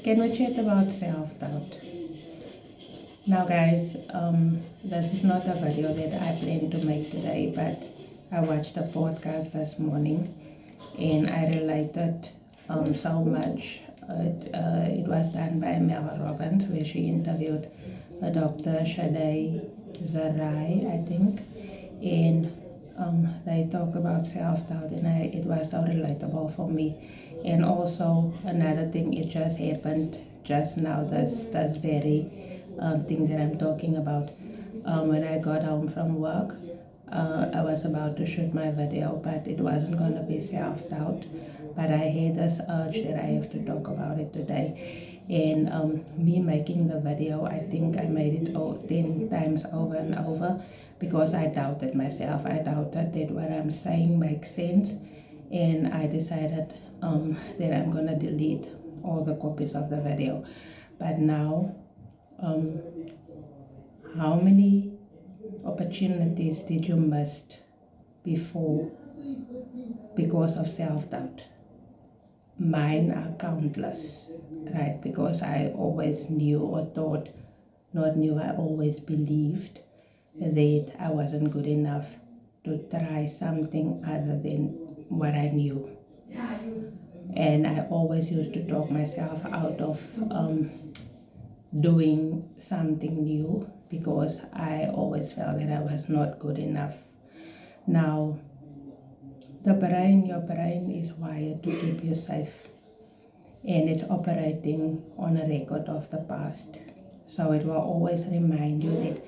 can we chat about self-doubt? Now guys, this is not a video that I plan to make today, but I watched a podcast this morning and I related so much. It was done by Mel Robbins, where she interviewed a Dr. Shadei Zarai, I think, and they talk about self-doubt, and it was so relatable for me. And also another thing, it just happened just now, this very thing that I'm talking about. When I got home from work, I was about to shoot my video, but it wasn't going to be self-doubt. But I had this urge that I have to talk about it today. And me making the video, I think I made it 10 times over and over because I doubted myself. I doubted that what I'm saying makes sense. And I decided that I'm going to delete all the copies of the video. But now, how many opportunities did you miss before because of self-doubt? Mine are countless, right? Because I always knew or thought, not knew, I always believed that I wasn't good enough to try something other than what I knew. And I always used to talk myself out of doing something new because I always felt that I was not good enough. Now, your brain is wired to keep you safe, and it's operating on a record of the past. So it will always remind you that,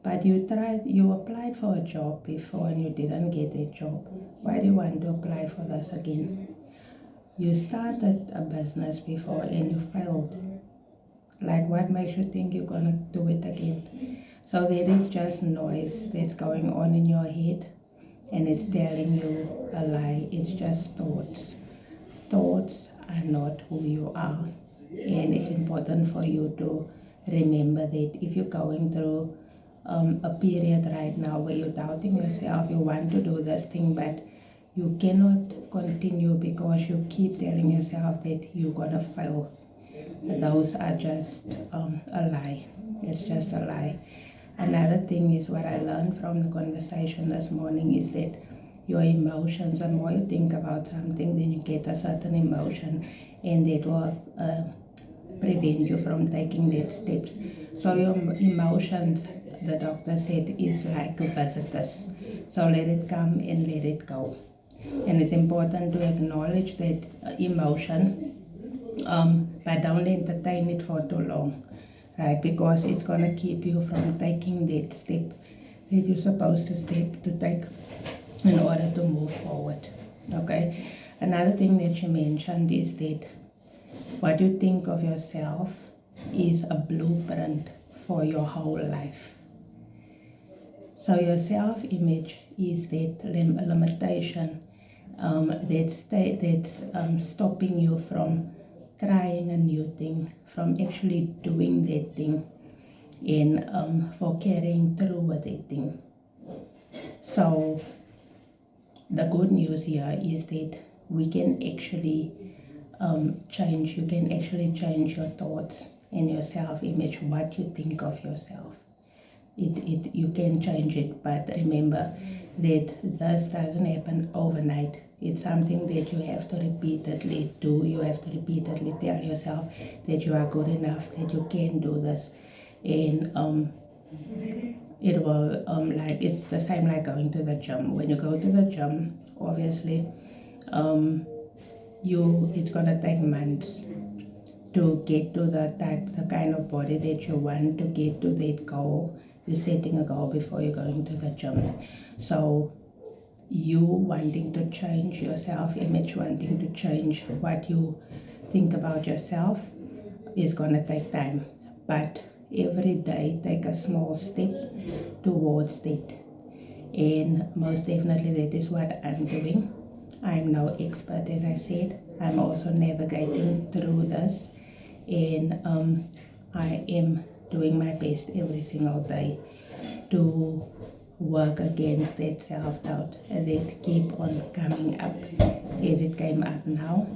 but you applied for a job before and you didn't get a job. Why do you want to apply for this again? You started a business before and you failed. Like, what makes you think you're gonna do it again? So there is just noise that's going on in your head, and it's telling you a lie. It's just thoughts. Thoughts are not who you are. And it's important for you to remember that if you're going through a period right now where you're doubting yourself, you want to do this thing, but you cannot continue because you keep telling yourself that you're gonna fail. Those are just a lie. It's just a lie. Another thing is what I learned from the conversation this morning is that your emotions, the more you think about something, then you get a certain emotion, and that will prevent you from taking that steps. So your emotions, the doctor said, is like visitors. So let it come and let it go. And it's important to acknowledge that emotion, but don't entertain it for too long, right? Because it's going to keep you from taking that step that you're supposed to take in order to move forward, okay? Another thing that you mentioned is that what you think of yourself is a blueprint for your whole life. So your self-image is that limitation that's stopping you from trying a new thing, from actually doing that thing, and for carrying through with that thing. So the good news here is that we can actually change. You can actually change your thoughts and your self-image, what you think of yourself. You can change it, but remember that this doesn't happen overnight. It's something that you have to repeatedly do. You have to repeatedly tell yourself that you are good enough, that you can do this. And it will, it's the same like going to the gym. When you go to the gym, obviously, it's gonna take months to get to the kind of body that you want, to get to that goal. You're setting a goal before you're going to the gym. So you wanting to change your self-image, wanting to change what you think about yourself is gonna take time. But every day, take a small step towards that. And most definitely that is what I'm doing. I'm no expert, as I said. I'm also navigating through this. And I am doing my best every single day to work against that self-doubt that keep on coming up. As it came up now,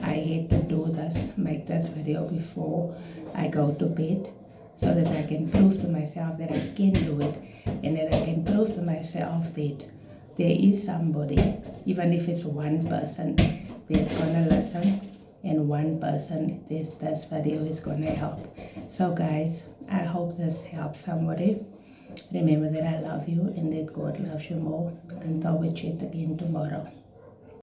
I I had to do this, make this video before I go to bed, so that I can prove to myself that I can do it, and that I can prove to myself that there is somebody, even if it's one person, that's gonna listen, and one person this video is gonna help. So guys, I hope this helps somebody. Remember that I love you and that God loves you more. Until we chat again tomorrow.